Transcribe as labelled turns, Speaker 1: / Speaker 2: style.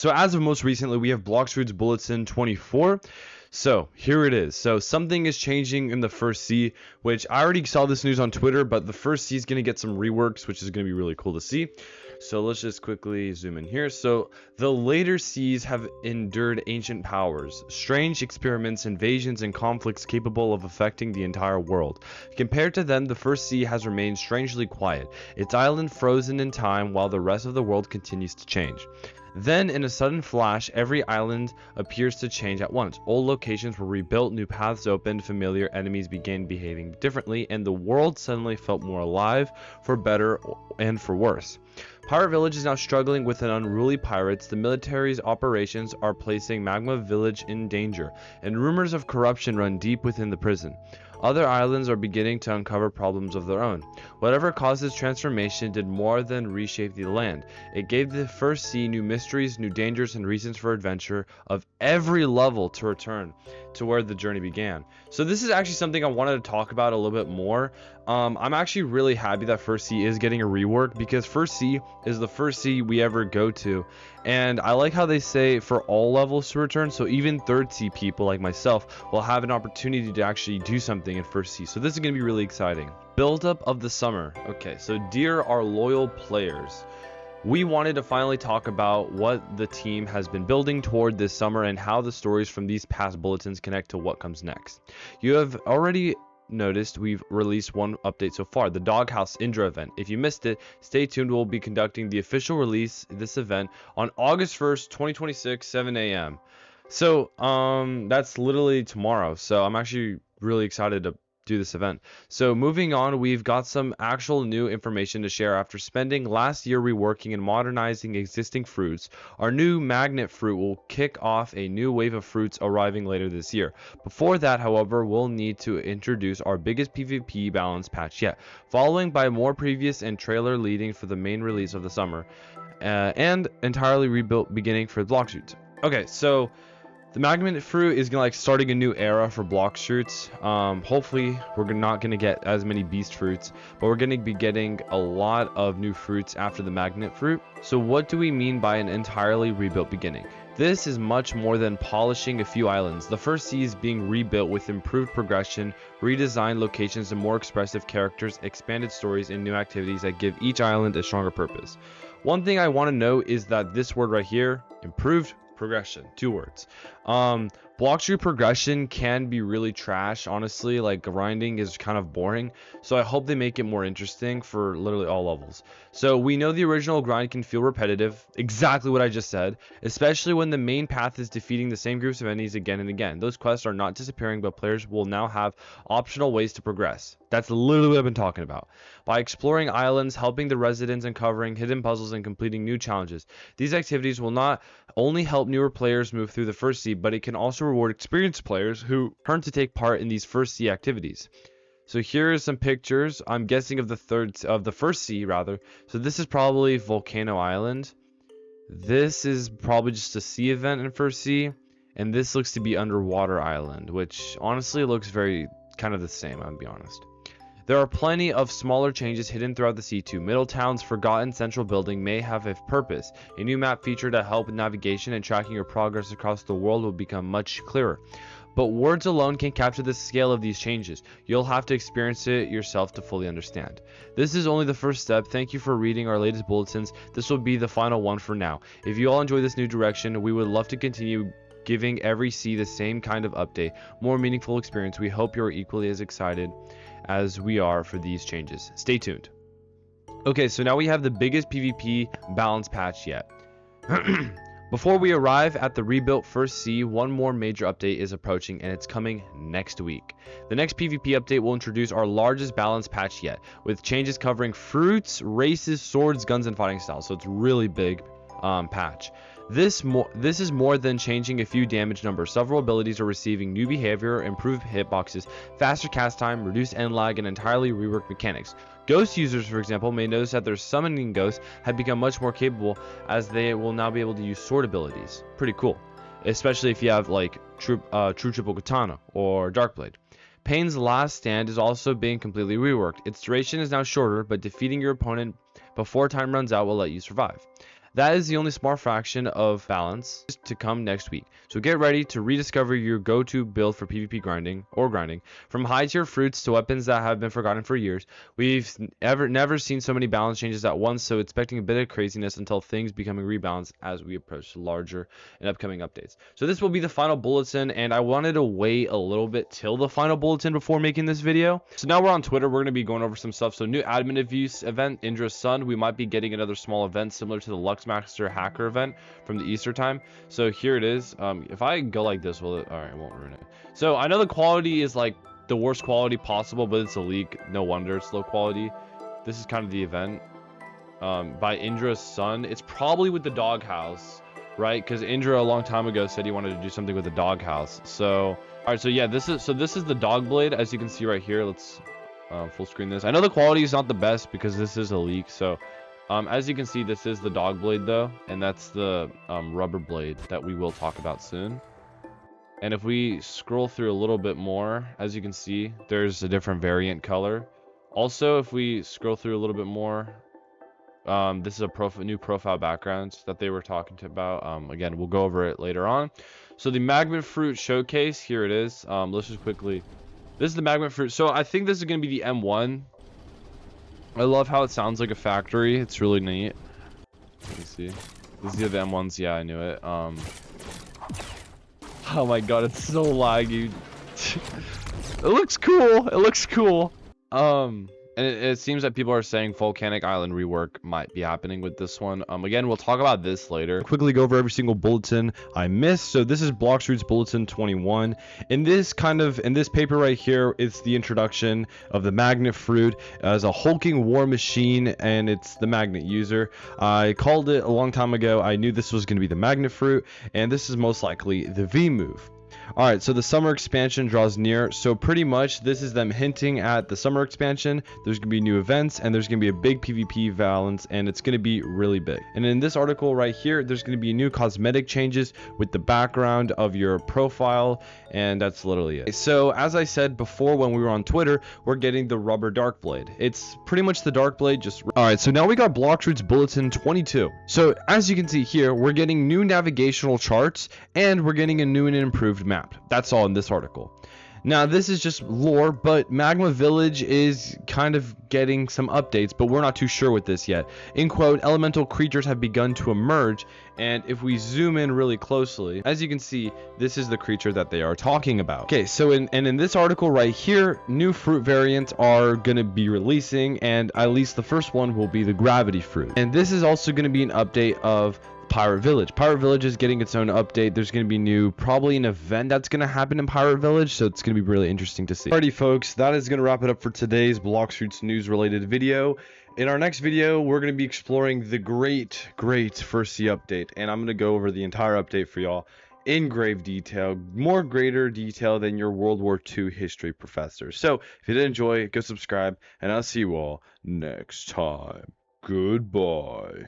Speaker 1: So as of most recently, we have Blox Root's Bulletin 24. So here it is. So something is changing in the first C, which I already saw this news on Twitter, but the first C is going to get some reworks, which is going to be really cool to see. So let's just quickly zoom in here. So the later Cs have endured ancient powers, strange experiments, invasions, and conflicts capable of affecting the entire world. Compared to them, the first C has remained strangely quiet, its island frozen in time while the rest of the world continues to change. Then, in a sudden flash, every island appears to change at once. Old locations were rebuilt, new paths opened, familiar enemies began behaving differently, and the world suddenly felt more alive, for better and for worse. Pirate Village is now struggling with an unruly pirates. The military's operations are placing Magma Village in danger, and rumors of corruption run deep within the prison. Other islands are beginning to uncover problems of their own. Whatever caused this transformation did more than reshape the land. It gave the first sea new mysteries, new dangers, and reasons for adventure of every level to return to where the journey began. So this is actually something I wanted to talk about a little bit more. I'm actually really happy that First Sea is getting a rework, because First Sea is the first sea we ever go to, and I like how they say for all levels to return, so even third sea people like myself will have an opportunity to actually do something in First Sea. So this is going to be really exciting. Build up of the summer. Okay, so dear our loyal players, we wanted to finally talk about what the team has been building toward this summer and how the stories from these past bulletins connect to what comes next. You have already noticed we've released one update so far, the Doghouse Indra event. If you missed it, stay tuned. We'll be conducting the official release of this event on August 1st, 2026, 7 a.m. So that's literally tomorrow. So I'm actually really excited to do this event. So moving on, we've got some actual new information to share. After spending last year reworking and modernizing existing fruits, our new magnet fruit will kick off a new wave of fruits arriving later this year. Before that, however, we'll need to introduce our biggest PvP balance patch yet, following by more previous and trailer leading for the main release of the summer, and entirely rebuilt beginning for Blox Root. Okay, so the magnet fruit is gonna starting a new era for Blox fruits. Hopefully we're not gonna get as many beast fruits, but we're gonna be getting a lot of new fruits after the magnet fruit. So what do we mean by an entirely rebuilt beginning? This is much more than polishing a few islands. The first sea is being rebuilt with improved progression, redesigned locations, and more expressive characters, expanded stories, and new activities that give each island a stronger purpose. One thing I want to note is that this word right here, improved progression, 2 words. Blox Root progression can be really trash, honestly. Like, grinding is kind of boring, so I hope they make it more interesting for literally all levels. So we know the original grind can feel repetitive, exactly what I just said, especially when the main path is defeating the same groups of enemies again and again. Those quests are not disappearing, but players will now have optional ways to progress. That's literally what I've been talking about. By exploring islands, helping the residents, uncovering hidden puzzles, and completing new challenges. These activities will not only help newer players move through the first sea, but it can also reward experienced players who turn to take part in these first sea activities. So here are some pictures, I'm guessing of the first sea rather. So this is probably Volcano Island. This is probably just a sea event in first sea, and this looks to be Underwater Island, which honestly looks very kind of the same, I'll be honest. There are plenty of smaller changes hidden throughout the C2. Middletown's forgotten central building may have a purpose. A new map feature to help with navigation and tracking your progress across the world will become much clearer. But words alone can't capture the scale of these changes. You'll have to experience it yourself to fully understand. This is only the first step. Thank you for reading our latest bulletins. This will be the final one for now. If you all enjoy this new direction, we would love to continue giving every C the same kind of update, more meaningful experience. We hope you're equally as excited as we are for these changes. Stay tuned. Okay, so now we have the biggest PvP balance patch yet. Before we arrive at the rebuilt first sea, one more major update is approaching, and it's coming next week. The next PvP update will introduce our largest balance patch yet, with changes covering fruits, races, swords, guns, and fighting styles. So it's really big patch. This is more than changing a few damage numbers. Several abilities are receiving new behavior, improved hitboxes, faster cast time, reduced end lag, and entirely reworked mechanics. Ghost users, for example, may notice that their summoning ghosts have become much more capable, as they will now be able to use sword abilities. Pretty cool, especially if you have like True Triple Katana or Darkblade. Pain's Last Stand is also being completely reworked. Its duration is now shorter, but defeating your opponent before time runs out will let you survive. That is the only small fraction of balance to come next week. So get ready to rediscover your go-to build for PvP grinding. From high tier fruits to weapons that have been forgotten for years, we've never seen so many balance changes at once, so expecting a bit of craziness until things becoming rebalanced as we approach larger and upcoming updates. So this will be the final bulletin, and I wanted to wait a little bit till the final bulletin before making this video. So now we're on Twitter, we're going to be going over some stuff. So new admin abuse event, Indra's Sun. We might be getting another small event similar to the Luxmaster hacker event from the Easter time. So here it is. If I go like this, will it? All right, it won't ruin it. So I know the quality is like the worst quality possible, but it's a leak. No wonder it's low quality. This is kind of the event by Indra's Sun. It's probably with the doghouse, right? Because Indra a long time ago said he wanted to do something with the doghouse. So all right, so yeah, this is the dog blade, as you can see right here. Let's full screen this. I know the quality is not the best because this is a leak. So as you can see, this is the dog blade though, and that's the rubber blade that we will talk about soon. And if we scroll through a little bit more, as you can see, there's a different variant color. Also, if we scroll through a little bit more, this is a new profile background that they were talking about. Again, we'll go over it later on. So the magnet fruit showcase, here it is. Let's just quickly, this is the magnet fruit. So I think this is going to be the M1. I love how it sounds like a factory. It's really neat. Let me see. These are the M1s. Yeah, I knew it. Oh my god, it's so laggy. It looks cool. It looks cool. And it seems that people are saying Volcanic Island rework might be happening with this one. Again, we'll talk about this later. Quickly go over every single bulletin I missed. So this is Blox Roots Bulletin 21. In this paper right here, it's the introduction of the magnet fruit as a hulking war machine, and it's the magnet user. I called it a long time ago. I knew this was going to be the magnet fruit, and this is most likely the V move. Alright, so the summer expansion draws near, so pretty much this is them hinting at the summer expansion. There's going to be new events, and there's going to be a big PvP balance, and it's going to be really big. And in this article right here, there's going to be new cosmetic changes with the background of your profile, and that's literally it. So as I said before when we were on Twitter, we're getting the rubber dark blade. It's pretty much the dark blade, just... Alright, so now we got Blox Roots Bulletin 22. So as you can see here, we're getting new navigational charts, and we're getting a new and improved map. That's all in this article. Now this is just lore, but Magma Village is kind of getting some updates, but we're not too sure with this yet. In quote, elemental creatures have begun to emerge, and if we zoom in really closely, as you can see, this is the creature that they are talking about. Okay, so in this article right here, new fruit variants are going to be releasing, and at least the first one will be the gravity fruit. And this is also going to be an update of Pirate Village. Pirate Village is getting its own update. There's going to be probably an event that's going to happen in Pirate Village, so it's going to be really interesting to see. Alrighty folks, that is going to wrap it up for today's Blox Roots news related video. In our next video, we're going to be exploring the great first C update, and I'm going to go over the entire update for y'all in grave detail, more greater detail than your World War II history professor. So if you did enjoy, go subscribe, and I'll see you all next time. Goodbye.